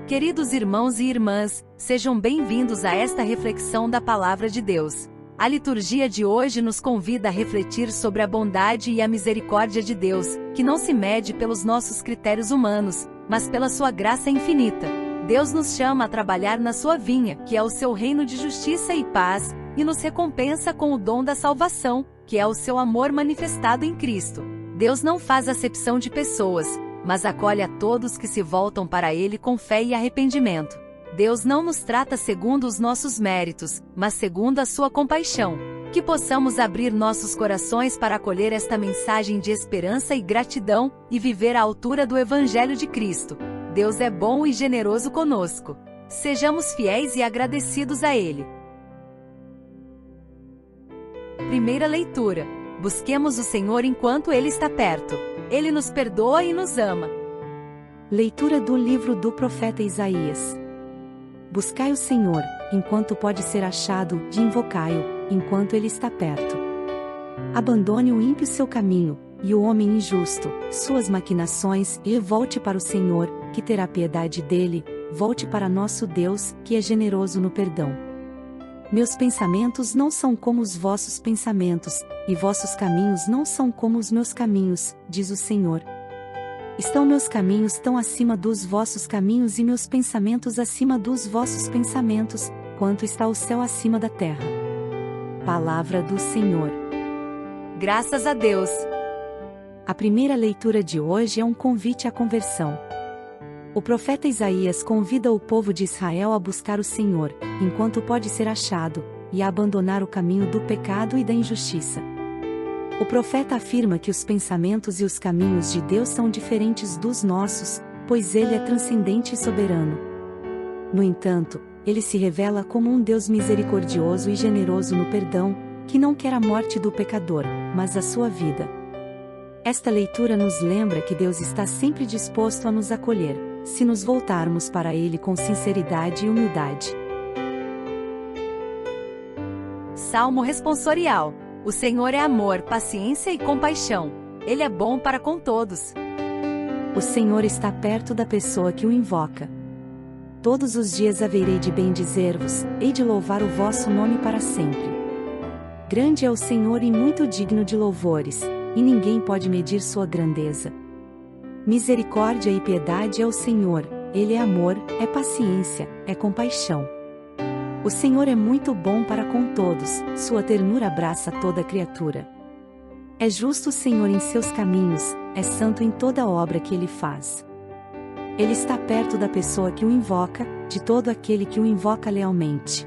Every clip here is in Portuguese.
Queridos irmãos e irmãs, sejam bem-vindos a esta reflexão da Palavra de Deus. A liturgia de hoje nos convida a refletir sobre a bondade e a misericórdia de Deus, que não se mede pelos nossos critérios humanos, mas pela sua graça infinita. Deus nos chama a trabalhar na sua vinha, que é o seu reino de justiça e paz, e nos recompensa com o dom da salvação, que é o seu amor manifestado em Cristo. Deus não faz acepção de pessoas, mas acolhe a todos que se voltam para Ele com fé e arrependimento. Deus não nos trata segundo os nossos méritos, mas segundo a sua compaixão. Que possamos abrir nossos corações para acolher esta mensagem de esperança e gratidão, e viver à altura do Evangelho de Cristo. Deus é bom e generoso conosco. Sejamos fiéis e agradecidos a Ele. Primeira leitura. Busquemos o Senhor enquanto Ele está perto. Ele nos perdoa e nos ama. Leitura do livro do profeta Isaías. Buscai o Senhor, enquanto pode ser achado, de invocai-o, enquanto Ele está perto. Abandone o ímpio seu caminho, e o homem injusto, suas maquinações, e volte para o Senhor, que terá piedade dele, volte para nosso Deus, que é generoso no perdão. Meus pensamentos não são como os vossos pensamentos, e vossos caminhos não são como os meus caminhos, diz o Senhor. Estão meus caminhos tão acima dos vossos caminhos e meus pensamentos acima dos vossos pensamentos, quanto está o céu acima da terra. Palavra do Senhor. Graças a Deus. A primeira leitura de hoje é um convite à conversão. O profeta Isaías convida o povo de Israel a buscar o Senhor, enquanto pode ser achado, e a abandonar o caminho do pecado e da injustiça. O profeta afirma que os pensamentos e os caminhos de Deus são diferentes dos nossos, pois Ele é transcendente e soberano. No entanto, Ele se revela como um Deus misericordioso e generoso no perdão, que não quer a morte do pecador, mas a sua vida. Esta leitura nos lembra que Deus está sempre disposto a nos acolher, se nos voltarmos para Ele com sinceridade e humildade. Salmo responsorial. O Senhor é amor, paciência e compaixão. Ele é bom para com todos. O Senhor está perto da pessoa que o invoca. Todos os dias haverei de bendizer-vos, hei de louvar o vosso nome para sempre. Grande é o Senhor e muito digno de louvores, e ninguém pode medir sua grandeza. Misericórdia e piedade é o Senhor, Ele é amor, é paciência, é compaixão. O Senhor é muito bom para com todos, sua ternura abraça toda criatura. É justo o Senhor em seus caminhos, é santo em toda obra que Ele faz. Ele está perto da pessoa que o invoca, de todo aquele que o invoca lealmente.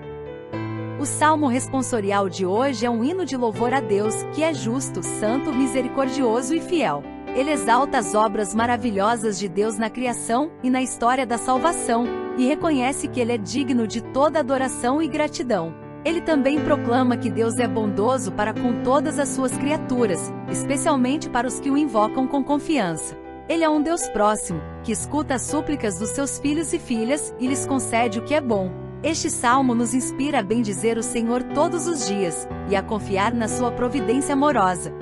O Salmo responsorial de hoje é um hino de louvor a Deus, que é justo, santo, misericordioso e fiel. Ele exalta as obras maravilhosas de Deus na criação e na história da salvação, e reconhece que Ele é digno de toda adoração e gratidão. Ele também proclama que Deus é bondoso para com todas as suas criaturas, especialmente para os que o invocam com confiança. Ele é um Deus próximo, que escuta as súplicas dos seus filhos e filhas, e lhes concede o que é bom. Este salmo nos inspira a bendizer o Senhor todos os dias, e a confiar na sua providência amorosa.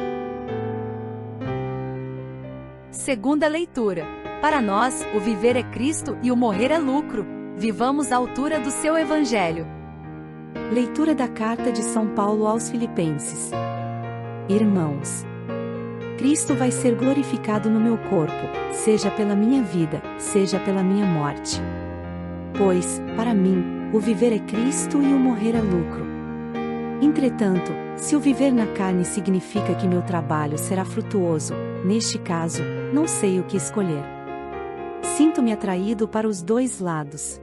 Segunda leitura. Para nós, o viver é Cristo e o morrer é lucro. Vivamos à altura do seu Evangelho. Leitura da Carta de São Paulo aos Filipenses. Irmãos, Cristo vai ser glorificado no meu corpo, seja pela minha vida, seja pela minha morte. Pois, para mim, o viver é Cristo e o morrer é lucro. Entretanto, se o viver na carne significa que meu trabalho será frutuoso, neste caso, não sei o que escolher. Sinto-me atraído para os dois lados.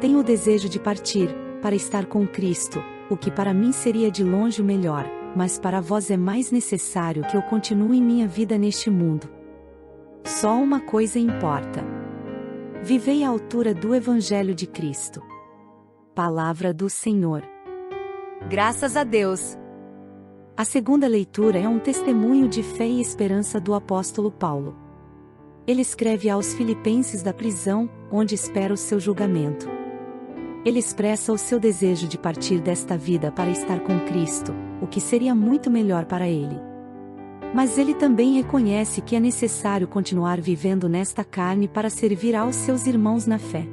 Tenho o desejo de partir, para estar com Cristo, o que para mim seria de longe o melhor, mas para vós é mais necessário que eu continue minha vida neste mundo. Só uma coisa importa. Vivei à altura do Evangelho de Cristo. Palavra do Senhor. Graças a Deus. A segunda leitura é um testemunho de fé e esperança do apóstolo Paulo. Ele escreve aos Filipenses da prisão, onde espera o seu julgamento. Ele expressa o seu desejo de partir desta vida para estar com Cristo, o que seria muito melhor para ele. Mas ele também reconhece que é necessário continuar vivendo nesta carne para servir aos seus irmãos na fé.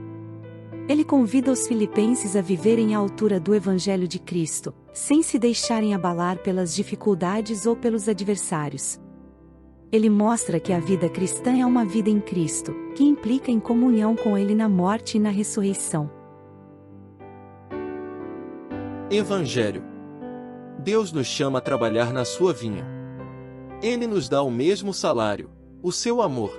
Ele convida os filipenses a viverem à altura do Evangelho de Cristo, sem se deixarem abalar pelas dificuldades ou pelos adversários. Ele mostra que a vida cristã é uma vida em Cristo, que implica em comunhão com Ele na morte e na ressurreição. Evangelho. Deus nos chama a trabalhar na sua vinha. Ele nos dá o mesmo salário, o seu amor.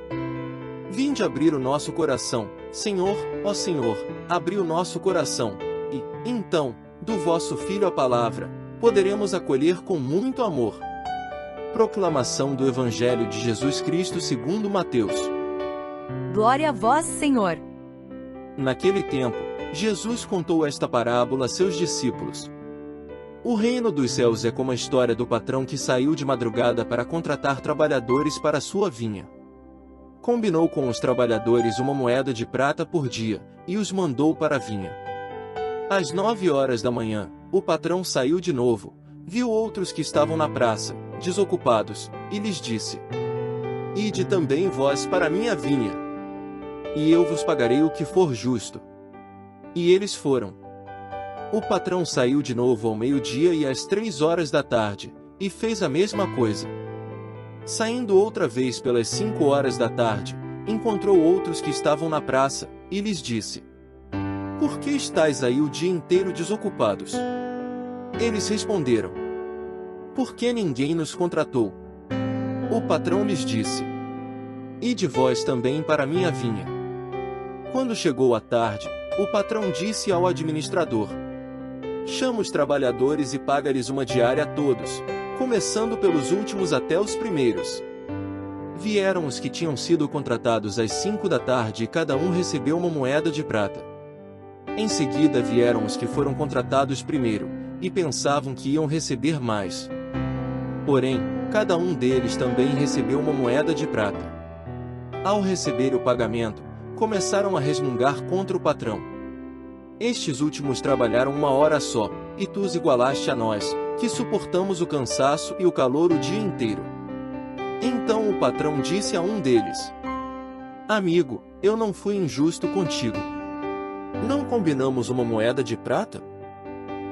Vinde abrir o nosso coração, Senhor, ó Senhor, abri o nosso coração, e, então, do vosso Filho a palavra, poderemos acolher com muito amor. Proclamação do Evangelho de Jesus Cristo segundo Mateus. Glória a vós, Senhor. Naquele tempo, Jesus contou esta parábola a seus discípulos. O reino dos céus é como a história do patrão que saiu de madrugada para contratar trabalhadores para a sua vinha. Combinou com os trabalhadores uma moeda de prata por dia, e os mandou para a vinha. Às 9 horas da manhã, o patrão saiu de novo, viu outros que estavam na praça, desocupados, e lhes disse: Ide também vós para a minha vinha, e eu vos pagarei o que for justo. E eles foram. O patrão saiu de novo ao meio-dia e às 3 horas da tarde, e fez a mesma coisa. Saindo outra vez pelas 5 horas da tarde, encontrou outros que estavam na praça, e lhes disse: Por que estáis aí o dia inteiro desocupados? Eles responderam: Porque ninguém nos contratou. O patrão lhes disse: Ide vós também para a minha vinha. Quando chegou a tarde, o patrão disse ao administrador: Chama os trabalhadores e paga-lhes uma diária a todos, começando pelos últimos até os primeiros. Vieram os que tinham sido contratados às 5 da tarde e cada um recebeu uma moeda de prata. Em seguida vieram os que foram contratados primeiro, e pensavam que iam receber mais. Porém, cada um deles também recebeu uma moeda de prata. Ao receber o pagamento, começaram a resmungar contra o patrão. Estes últimos trabalharam 1 hora só, e tu os igualaste a nós, que suportamos o cansaço e o calor o dia inteiro. Então o patrão disse a um deles: Amigo, eu não fui injusto contigo. Não combinamos uma moeda de prata?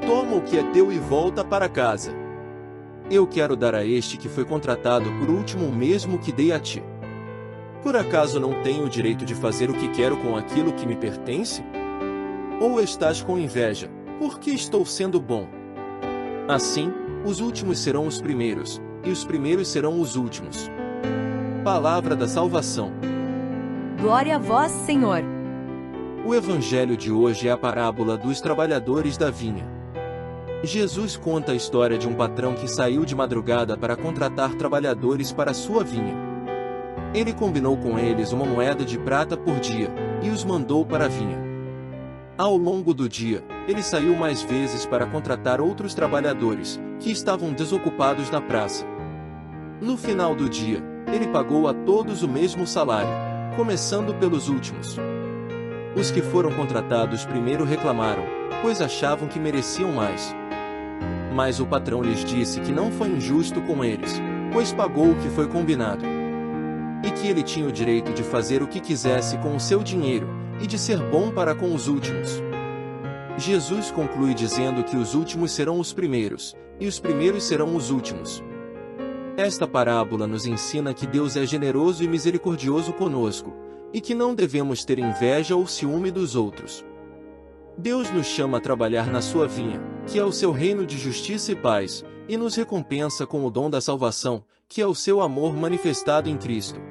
Toma o que é teu e volta para casa. Eu quero dar a este que foi contratado por último o mesmo que dei a ti. Por acaso não tenho o direito de fazer o que quero com aquilo que me pertence? Ou estás com inveja, porque estou sendo bom? Assim, os últimos serão os primeiros, e os primeiros serão os últimos. Palavra da salvação. Glória a vós, Senhor. O Evangelho de hoje é a parábola dos trabalhadores da vinha. Jesus conta a história de um patrão que saiu de madrugada para contratar trabalhadores para sua vinha. Ele combinou com eles uma moeda de prata por dia, e os mandou para a vinha. Ao longo do dia, ele saiu mais vezes para contratar outros trabalhadores, que estavam desocupados na praça. No final do dia, ele pagou a todos o mesmo salário, começando pelos últimos. Os que foram contratados primeiro reclamaram, pois achavam que mereciam mais. Mas o patrão lhes disse que não foi injusto com eles, pois pagou o que foi combinado. E que ele tinha o direito de fazer o que quisesse com o seu dinheiro, e de ser bom para com os últimos. Jesus conclui dizendo que os últimos serão os primeiros, e os primeiros serão os últimos. Esta parábola nos ensina que Deus é generoso e misericordioso conosco, e que não devemos ter inveja ou ciúme dos outros. Deus nos chama a trabalhar na sua vinha, que é o seu reino de justiça e paz, e nos recompensa com o dom da salvação, que é o seu amor manifestado em Cristo.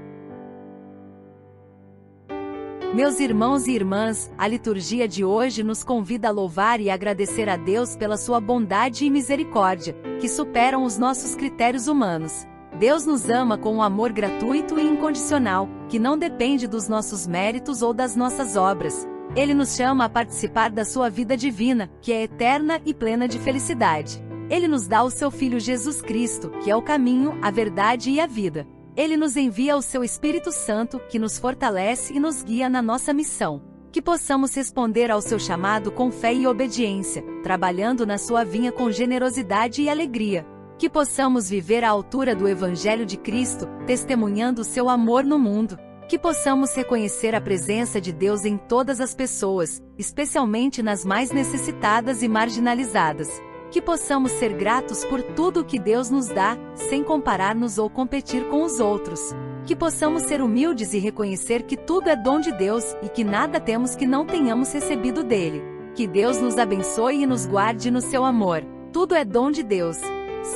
Meus irmãos e irmãs, a liturgia de hoje nos convida a louvar e agradecer a Deus pela sua bondade e misericórdia, que superam os nossos critérios humanos. Deus nos ama com um amor gratuito e incondicional, que não depende dos nossos méritos ou das nossas obras. Ele nos chama a participar da sua vida divina, que é eterna e plena de felicidade. Ele nos dá o seu Filho Jesus Cristo, que é o caminho, a verdade e a vida. Ele nos envia o seu Espírito Santo, que nos fortalece e nos guia na nossa missão. Que possamos responder ao seu chamado com fé e obediência, trabalhando na sua vinha com generosidade e alegria. Que possamos viver à altura do Evangelho de Cristo, testemunhando o seu amor no mundo. Que possamos reconhecer a presença de Deus em todas as pessoas, especialmente nas mais necessitadas e marginalizadas. Que possamos ser gratos por tudo o que Deus nos dá, sem comparar-nos ou competir com os outros. Que possamos ser humildes e reconhecer que tudo é dom de Deus e que nada temos que não tenhamos recebido dele. Que Deus nos abençoe e nos guarde no seu amor. Tudo é dom de Deus.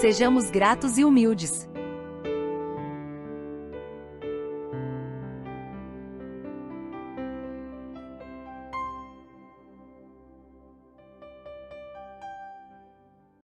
Sejamos gratos e humildes.